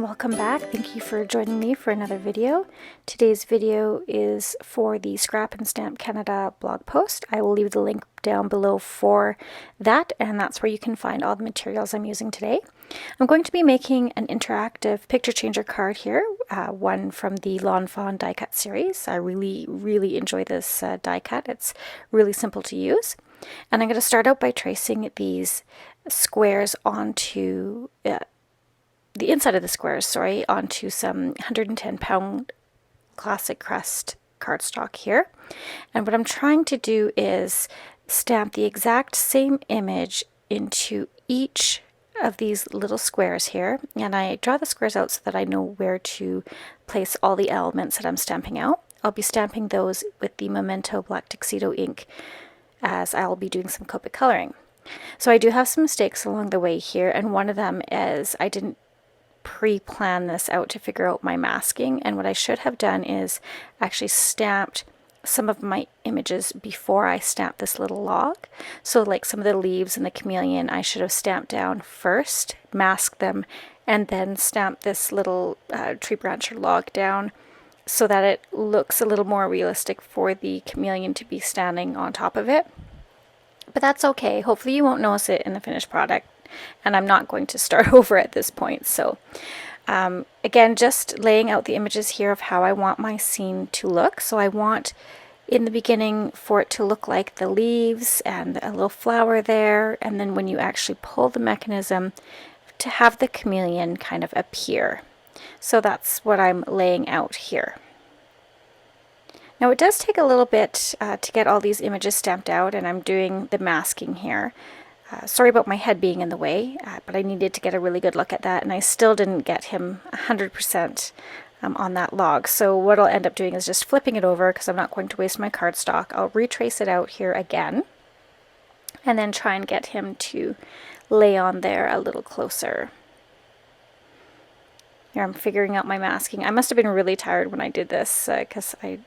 welcome back. Thank you for joining me for another video. Today's video is for the Scrap and Stamp Canada blog post. I will leave the link down below for that, and that's where you can find all the materials I'm using today. I'm going to be making an interactive picture changer card here, one from the Lawn Fawn die cut series. I really enjoy this die cut. It's really simple to use. And I'm going to start out by tracing these squares onto the inside of the squares, onto some 110-pound classic crust cardstock here. And what I'm trying to do is stamp the exact same image into each of these little squares here. And I draw the squares out so that I know where to place all the elements that I'm stamping out. I'll be stamping those with the Memento Black Tuxedo ink, as I'll be doing some Copic coloring. So I do have some mistakes along the way here, and one of them is I didn't pre-plan this out to figure out my masking, and what I should have done is actually stamped some of my images before I stamped this little log. So like some of the leaves and the chameleon I should have stamped down first, masked them, and then stamped this little tree branch or log down so that it looks a little more realistic for the chameleon to be standing on top of it. But that's okay. Hopefully you won't notice it in the finished product, and I'm not going to start over at this point. So again, just laying out the images here of how I want my scene to look. So I want in the beginning for it to look like the leaves and a little flower there, and then when you actually pull the mechanism, to have the chameleon kind of appear. So that's what I'm laying out here. Now it does take a little bit to get all these images stamped out, and I'm doing the masking here. Sorry about my head being in the way, but I needed to get a really good look at that, and I still didn't get him 100% on that log. So what I'll end up doing is just flipping it over, because I'm not going to waste my cardstock. I'll retrace it out here again, and then try and get him to lay on there a little closer. Here I'm figuring out my masking. I must have been really tired when I did this, because I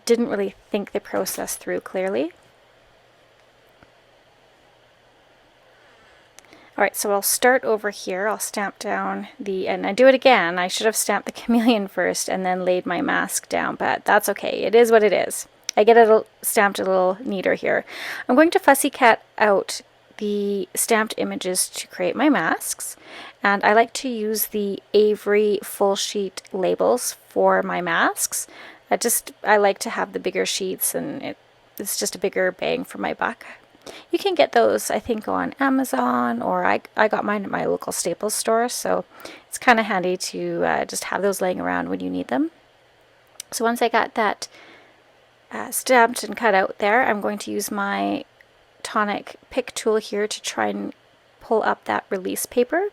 didn't really think the process through clearly. Alright, so I'll start over here. I'll stamp down and I do it again. I should have stamped the chameleon first and then laid my mask down, but that's okay. It is what it is. I get it stamped a little neater here. I'm going to fussy cut out the stamped images to create my masks, and I like to use the Avery full sheet labels for my masks. I like to have the bigger sheets, and it's just a bigger bang for my buck. You can get those, I think, on Amazon, or I got mine at my local Staples store, so it's kind of handy to just have those laying around when you need them. So once I got that stamped and cut out there, I'm going to use my tonic pick tool here to try and pull up that release paper.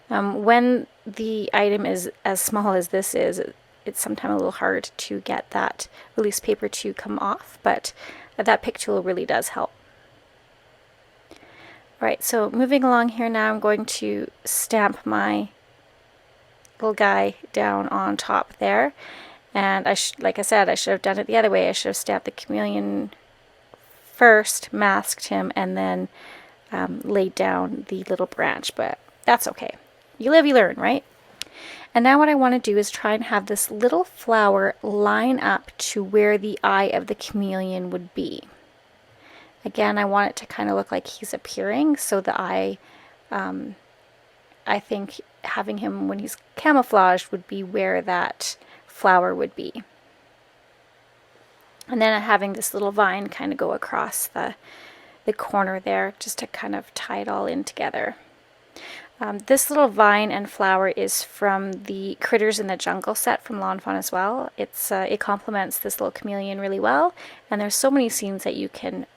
When the item is as small as this is, it's sometimes a little hard to get that release paper to come off, but that pick tool really does help. Alright, so moving along here now, I'm going to stamp my little guy down on top there. And like I said, I should have done it the other way. I should have stamped the chameleon first, masked him, and then laid down the little branch, but that's okay. You live, you learn, right? And now what I want to do is try and have this little flower line up to where the eye of the chameleon would be. Again, I want it to kind of look like he's appearing, so the eye, I think having him when he's camouflaged would be where that flower would be. And then having this little vine kind of go across the corner there, just to kind of tie it all in together. This little vine and flower is from the Critters in the Jungle set from Lawn Fawn as well. It complements this little chameleon really well, and there's so many scenes that you can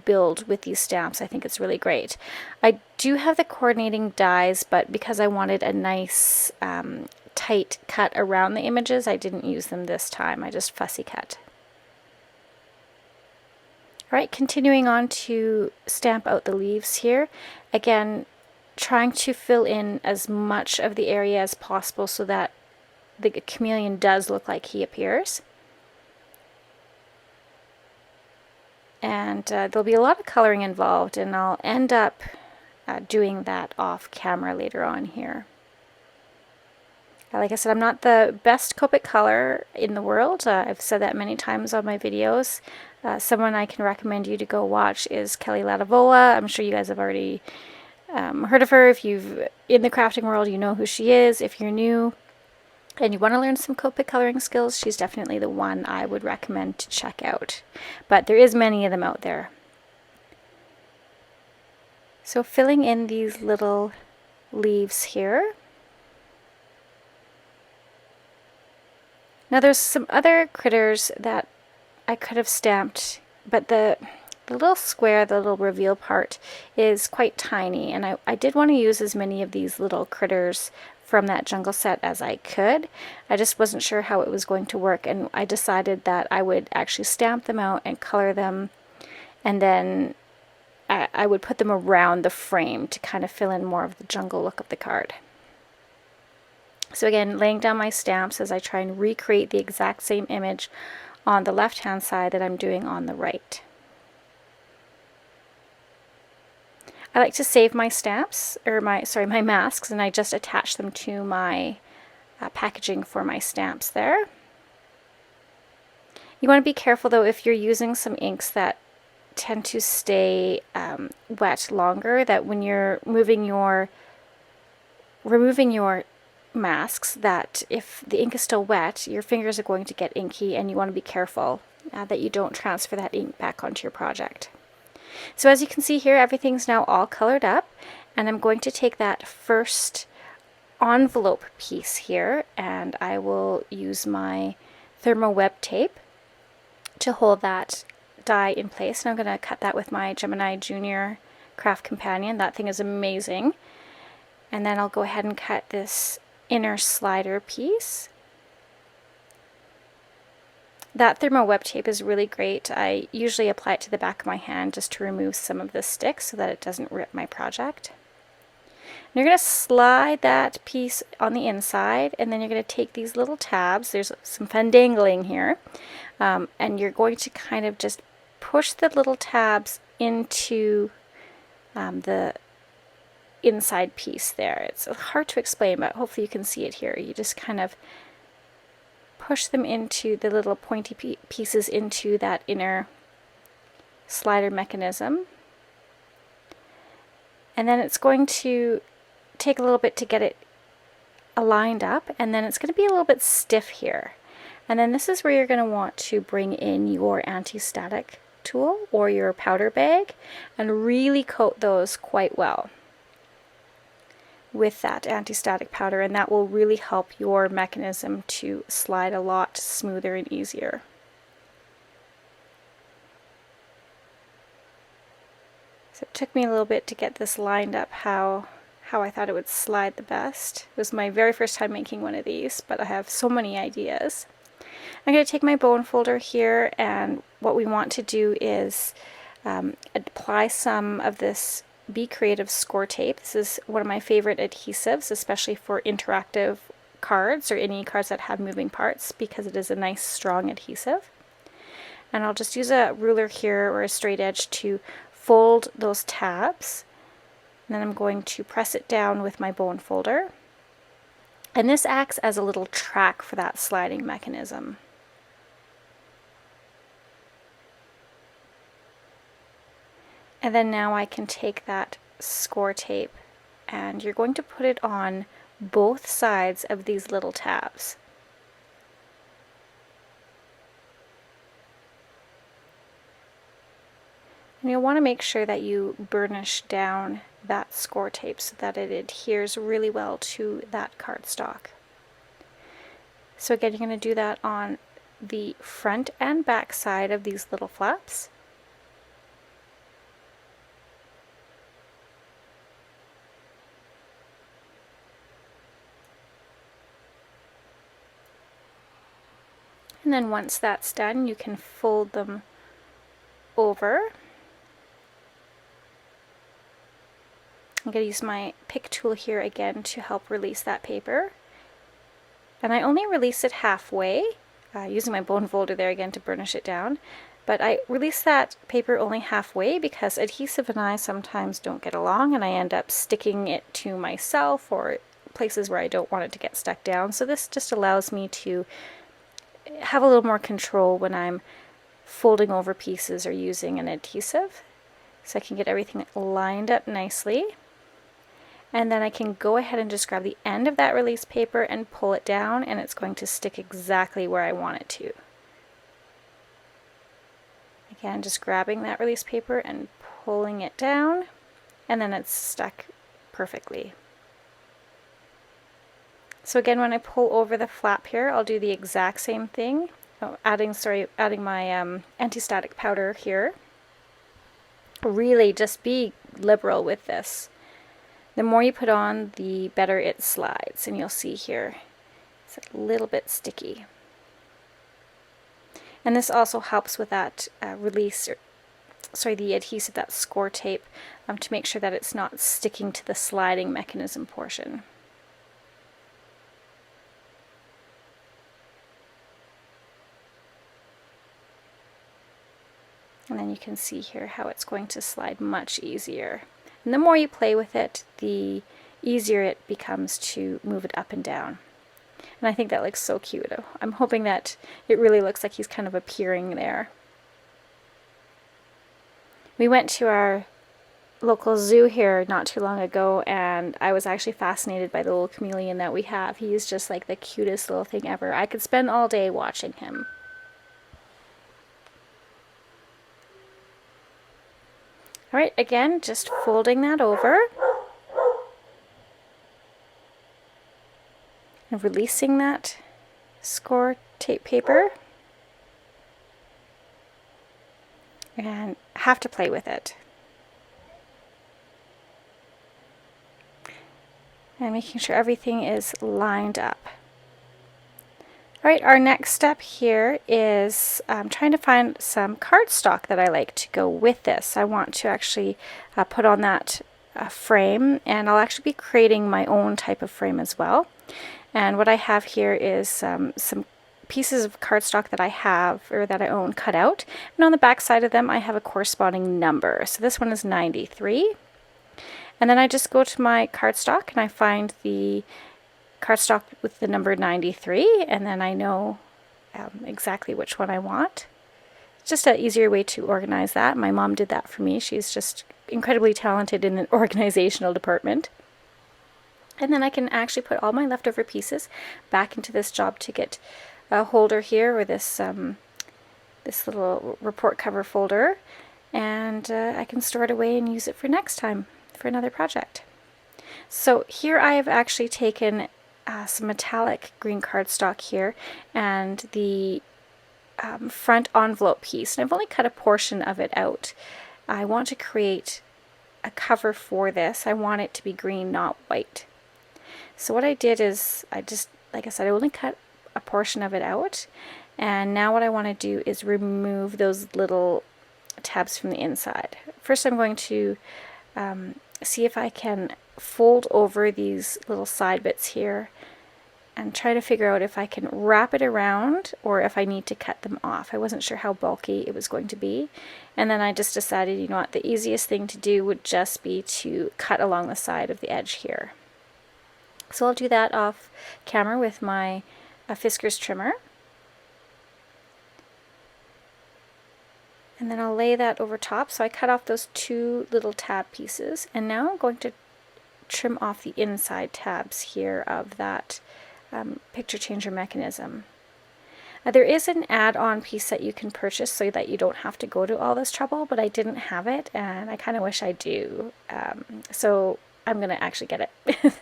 build with these stamps. I think it's really great. I do have the coordinating dies, but because I wanted a nice tight cut around the images, I didn't use them this time. I just fussy cut. Alright, continuing on to stamp out the leaves here. Again, trying to fill in as much of the area as possible so that the chameleon does look like he appears. And there'll be a lot of coloring involved, and I'll end up doing that off camera later on here. Like I said, I'm not the best Copic color in the world. I've said that many times on my videos. Someone I can recommend you to go watch is Kelly Latavola. I'm sure you guys have already heard of her. If you've in the crafting world, you know who she is. If you're new and you want to learn some Copic coloring skills, she's definitely the one I would recommend to check out. But there is many of them out there. So filling in these little leaves here. Now there's some other critters that I could have stamped, but the little square, the little reveal part, is quite tiny, and I did want to use as many of these little critters from that jungle set as I could. I just wasn't sure how it was going to work, and I decided that I would actually stamp them out and color them, and then I would put them around the frame to kind of fill in more of the jungle look of the card. So again, laying down my stamps as I try and recreate the exact same image on the left hand side that I'm doing on the right. I like to save my stamps, or my masks, and I just attach them to my packaging for my stamps there. You want to be careful though if you're using some inks that tend to stay wet longer, that when you're removing your masks, that if the ink is still wet, your fingers are going to get inky, and you want to be careful that you don't transfer that ink back onto your project. So as you can see here, everything's now all colored up, and I'm going to take that first envelope piece here, and I will use my thermo web tape to hold that die in place. And I'm going to cut that with my Gemini Junior Craft Companion. That thing is amazing. And then I'll go ahead and cut this inner slider piece. That thermo web tape is really great. I usually apply it to the back of my hand just to remove some of the sticks so that it doesn't rip my project. And you're going to slide that piece on the inside, and then you're going to take these little tabs. There's some fun dangling here. And you're going to kind of just push the little tabs into the inside piece there. It's hard to explain, but hopefully you can see it here. You just kind of push them into the little pointy pieces into that inner slider mechanism. And then it's going to take a little bit to get it aligned up, and then it's going to be a little bit stiff here. And then this is where you're going to want to bring in your anti-static tool or your powder bag and really coat those quite well with that anti-static powder, and that will really help your mechanism to slide a lot smoother and easier. So it took me a little bit to get this lined up how I thought it would slide the best. It was my very first time making one of these, but I have so many ideas. I'm going to take my bone folder here, and what we want to do is apply some of this Be Creative score tape. This is one of my favorite adhesives, especially for interactive cards or any cards that have moving parts, because it is a nice strong adhesive. And I'll just use a ruler here or a straight edge to fold those tabs, and then I'm going to press it down with my bone folder, and this acts as a little track for that sliding mechanism. And then now I can take that score tape, and you're going to put it on both sides of these little tabs. And you'll want to make sure that you burnish down that score tape so that it adheres really well to that cardstock. So again, you're going to do that on the front and back side of these little flaps. And then once that's done, you can fold them over. I'm going to use my pick tool here again to help release that paper. And I only release it halfway, using my bone folder there again to burnish it down. But I release that paper only halfway because adhesive and I sometimes don't get along, and I end up sticking it to myself or places where I don't want it to get stuck down. So this just allows me to have a little more control when I'm folding over pieces or using an adhesive. So I can get everything lined up nicely. And then I can go ahead and just grab the end of that release paper and pull it down, and it's going to stick exactly where I want it to. Again, just grabbing that release paper and pulling it down, and then it's stuck perfectly. So again, when I pull over the flap here, I'll do the exact same thing. Adding my anti-static powder here. Really just be liberal with this. The more you put on, the better it slides, and you'll see here it's a little bit sticky. And this also helps with that the adhesive, that score tape, to make sure that it's not sticking to the sliding mechanism portion. And then you can see here how it's going to slide much easier. And the more you play with it, the easier it becomes to move it up and down. And I think that looks so cute. I'm hoping that it really looks like he's kind of appearing there. We went to our local zoo here not too long ago, and I was actually fascinated by the little chameleon that we have. He is just like the cutest little thing ever. I could spend all day watching him. Alright, again, just folding that over and releasing that score tape paper, and have to play with it. And making sure everything is lined up. Alright, our next step here is trying to find some cardstock that I like to go with this. I want to actually put on that frame, and I'll actually be creating my own type of frame as well. And what I have here is some pieces of cardstock that I have, or that I own, cut out. And on the back side of them I have a corresponding number. So this one is 93. And then I just go to my cardstock and I find the cardstock with the number 93, and then I know exactly which one I want. It's just an easier way to organize that. My mom did that for me. She's just incredibly talented in the organizational department. And then I can actually put all my leftover pieces back into this job ticket holder here, or this this little report cover folder, and I can store it away and use it for next time for another project. So here I have actually taken some metallic green cardstock here and the front envelope piece, and I've only cut a portion of it out. I want to create a cover for this. I want it to be green, not white. So what I did is I just, like I said, I only cut a portion of it out, and now what I want to do is remove those little tabs from the inside. First I'm going to see if I can fold over these little side bits here and try to figure out if I can wrap it around or if I need to cut them off. I wasn't sure how bulky it was going to be, and then I just decided, you know what, the easiest thing to do would just be to cut along the side of the edge here. So I'll do that off camera with my Fiskars trimmer. And then I'll lay that over top. So I cut off those two little tab pieces, and now I'm going to trim off the inside tabs here of that picture changer mechanism. There is an add-on piece that you can purchase so that you don't have to go to all this trouble, but I didn't have it, and I kind of wish I do. So I'm going to actually get it.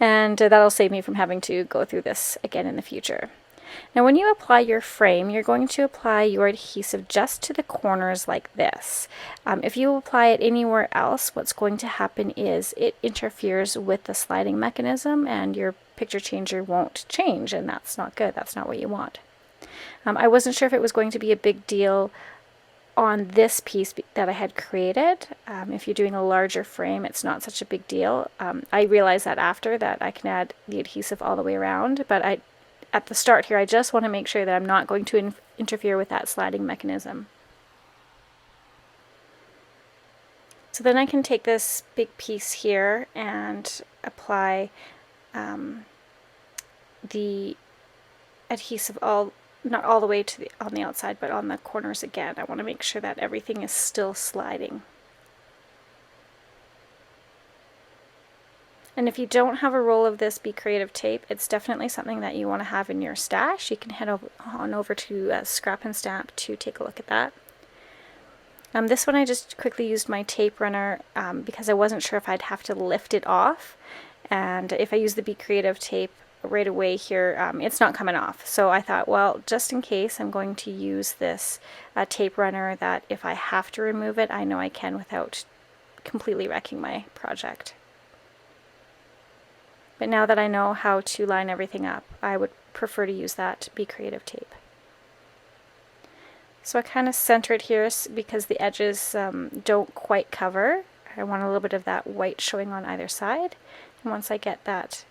And that'll save me from having to go through this again in the future. Now when you apply your frame, you're going to apply your adhesive just to the corners like this. If you apply it anywhere else, what's going to happen is it interferes with the sliding mechanism and your picture changer won't change, and that's not good. That's not what you want. I wasn't sure if it was going to be a big deal on this piece that I had created. If you're doing a larger frame, it's not such a big deal. I realized that after that I can add the adhesive all the way around, but at the start here I just want to make sure that I'm not going to interfere with that sliding mechanism. So then I can take this big piece here and apply the adhesive not all the way to on the outside, but on the corners again. I want to make sure that everything is still sliding. And if you don't have a roll of this Be Creative tape, it's definitely something that you want to have in your stash. You can head on over to Scrap.Stamp to take a look at that. This one I just quickly used my tape runner because I wasn't sure if I'd have to lift it off. And if I use the Be Creative tape right away here, it's not coming off. So I thought, well, just in case, I'm going to use this tape runner that if I have to remove it, I know I can without completely wrecking my project. But now that I know how to line everything up, I would prefer to use that Be Creative tape. So I kind of center it here because the edges don't quite cover. I want a little bit of that white showing on either side. And once I get that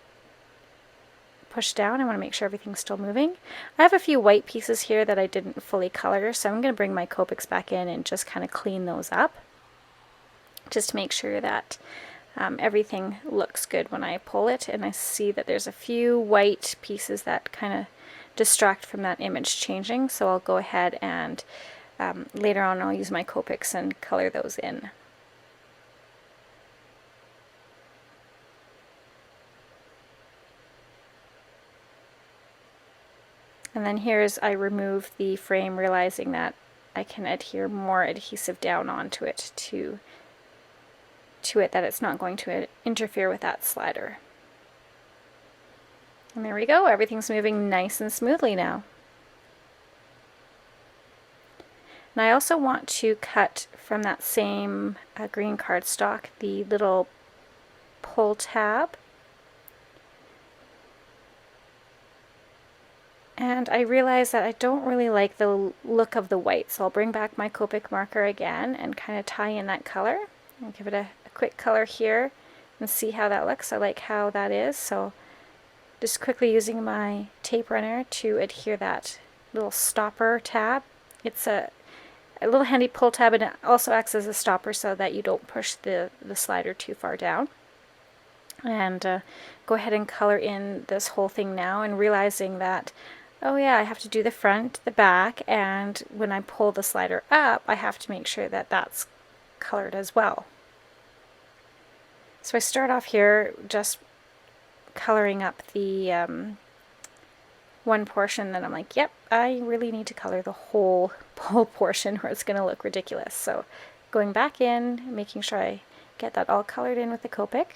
pushed down, I want to make sure everything's still moving. I have a few white pieces here that I didn't fully color, so I'm going to bring my Copics back in and just kind of clean those up, just to make sure that everything looks good when I pull it. And I see that there's a few white pieces that kind of distract from that image changing, so I'll go ahead and later on I'll use my Copics and color those in. And then here's I remove the frame, realizing that I can adhere more adhesive down onto it to it, that it's not going to interfere with that slider. And there we go, everything's moving nice and smoothly now. And I also want to cut from that same green cardstock the little pull tab. And I realize that I don't really like the look of the white, so I'll bring back my Copic marker again and kind of tie in that color. I'll give it a quick color here and see how that looks. I like how that is, so just quickly using my tape runner to adhere that little stopper tab. It's a little handy pull tab, and it also acts as a stopper so that you don't push the slider too far down. And go ahead and color in this whole thing now, and realizing that, oh yeah, I have to do the front, the back, and when I pull the slider up, I have to make sure that that's colored as well. So I start off here just coloring up the one portion, then I'm like, yep, I really need to color the whole portion or it's going to look ridiculous. So going back in, making sure I get that all colored in with the Copic.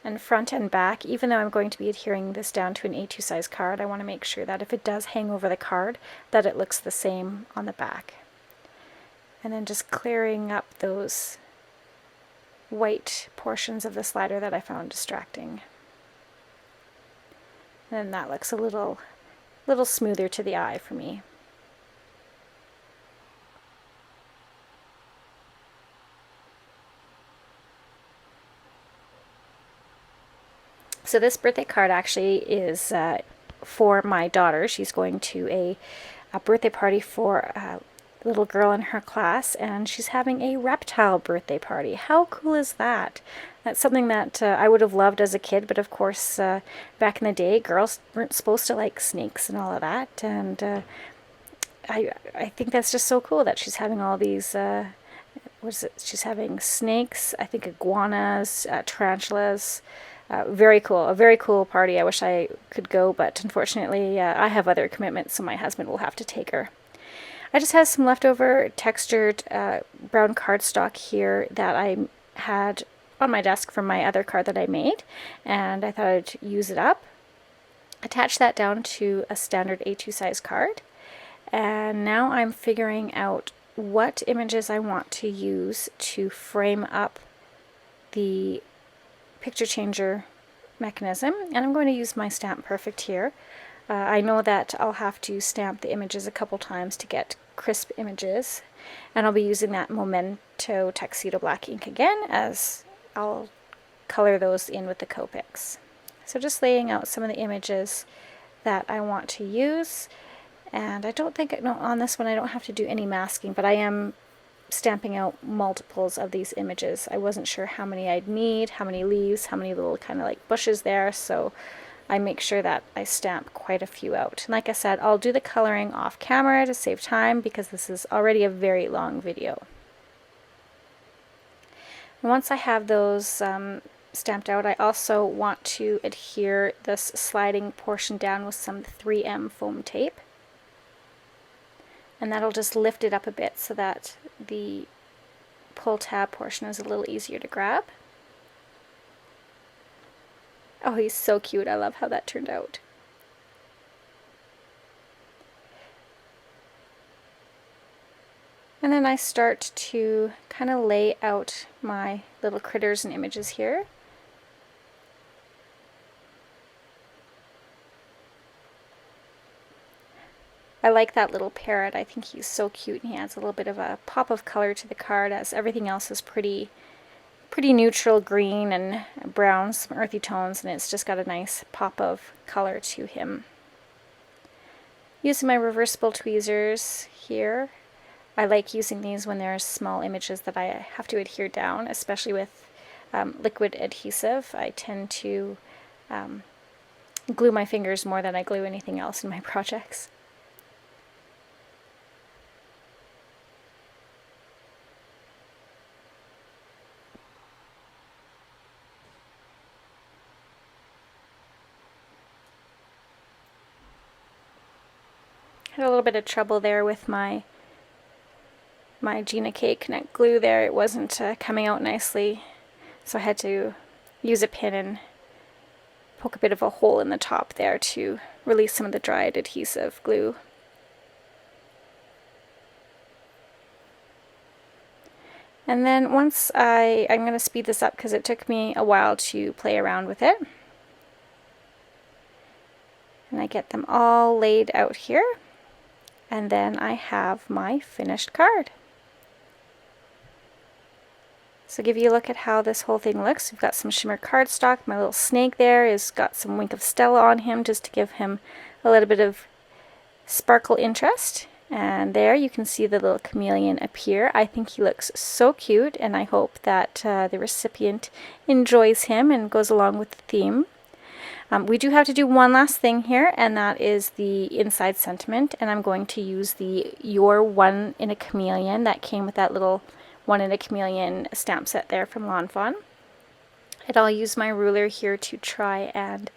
And front and back, even though I'm going to be adhering this down to an A2 size card, I want to make sure that if it does hang over the card, that it looks the same on the back. And then just clearing up those white portions of the slider that I found distracting. And that looks a little smoother to the eye for me. So this birthday card actually is for my daughter. She's going to a birthday party for a little girl in her class, and she's having a reptile birthday party. How cool is that? That's something that I would have loved as a kid, but of course back in the day girls weren't supposed to like snakes and all of that, and I think that's just so cool that she's having all these she's having snakes, I think iguanas, tarantulas. Very cool, a very cool party. I wish I could go, but unfortunately I have other commitments, so my husband will have to take her. I just have some leftover textured brown cardstock here that I had on my desk from my other card that I made, and I thought I'd use it up. Attach that down to a standard A2 size card, and now I'm figuring out what images I want to use to frame up the picture changer mechanism, and I'm going to use my Stamp Perfect here. I know that I'll have to stamp the images a couple times to get crisp images, and I'll be using that Memento Tuxedo black ink again, as I'll color those in with the Copics. So just laying out some of the images that I want to use, and I don't think, no, on this one I don't have to do any masking, but I am stamping out multiples of these images. I wasn't sure how many I'd need, how many leaves, how many little kind of like bushes there, so I make sure that I stamp quite a few out. And like I said, I'll do the coloring off camera to save time because this is already a very long video. And once I have those stamped out, I also want to adhere this sliding portion down with some 3M foam tape. And that'll just lift it up a bit so that the pull tab portion is a little easier to grab. Oh, he's so cute. I love how that turned out. And then I start to kind of lay out my little critters and images here. I like that little parrot. I think he's so cute, and he adds a little bit of a pop of color to the card, as everything else is pretty neutral green and brown, some earthy tones, and it's just got a nice pop of color to him. Using my reversible tweezers here. I like using these when there's small images that I have to adhere down, especially with liquid adhesive. I tend to glue my fingers more than I glue anything else in my projects. Had a little bit of trouble there with my Gina K Connect glue there. It wasn't coming out nicely, so I had to use a pin and poke a bit of a hole in the top there to release some of the dried adhesive glue. And then once I'm going to speed this up because it took me a while to play around with it. And I get them all laid out here. And then I have my finished card. So give you a look at how this whole thing looks. We've got some shimmer cardstock. My little snake there has got some Wink of Stella on him just to give him a little bit of sparkle interest. And there you can see the little chameleon appear. I think he looks so cute, and I hope that the recipient enjoys him and goes along with the theme. We do have to do one last thing here, and that is the inside sentiment, and I'm going to use the Your One in a Chameleon that came with that little One in a Chameleon stamp set there from Lawn Fawn. And I'll use my ruler here to try and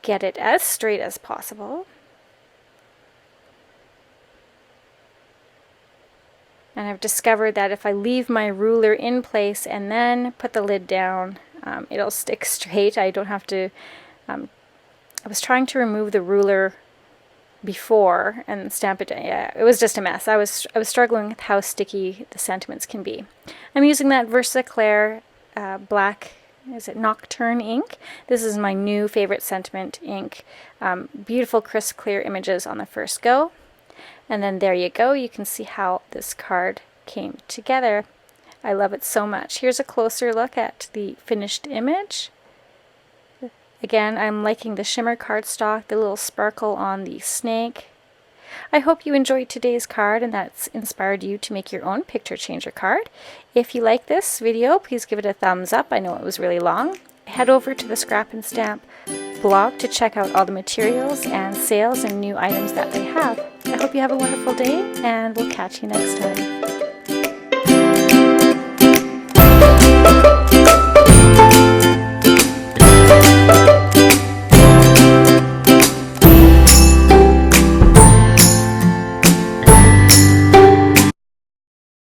get it as straight as possible. And I've discovered that if I leave my ruler in place and then put the lid down, it'll stick straight. I don't have to I was trying to remove the ruler before and stamp it. Yeah, it was just a mess. I was struggling with how sticky the sentiments can be. I'm using that Versaclear black, is it Nocturne ink? This is my new favorite sentiment ink. Beautiful crisp clear images on the first go. And then there you go. You can see how this card came together. I love it so much. Here's a closer look at the finished image. Again, I'm liking the shimmer cardstock, the little sparkle on the snake. I hope you enjoyed today's card and that's inspired you to make your own picture changer card. If you like this video, please give it a thumbs up. I know it was really long. Head over to the Scrap and Stamp blog to check out all the materials and sales and new items that they have. I hope you have a wonderful day, and we'll catch you next time.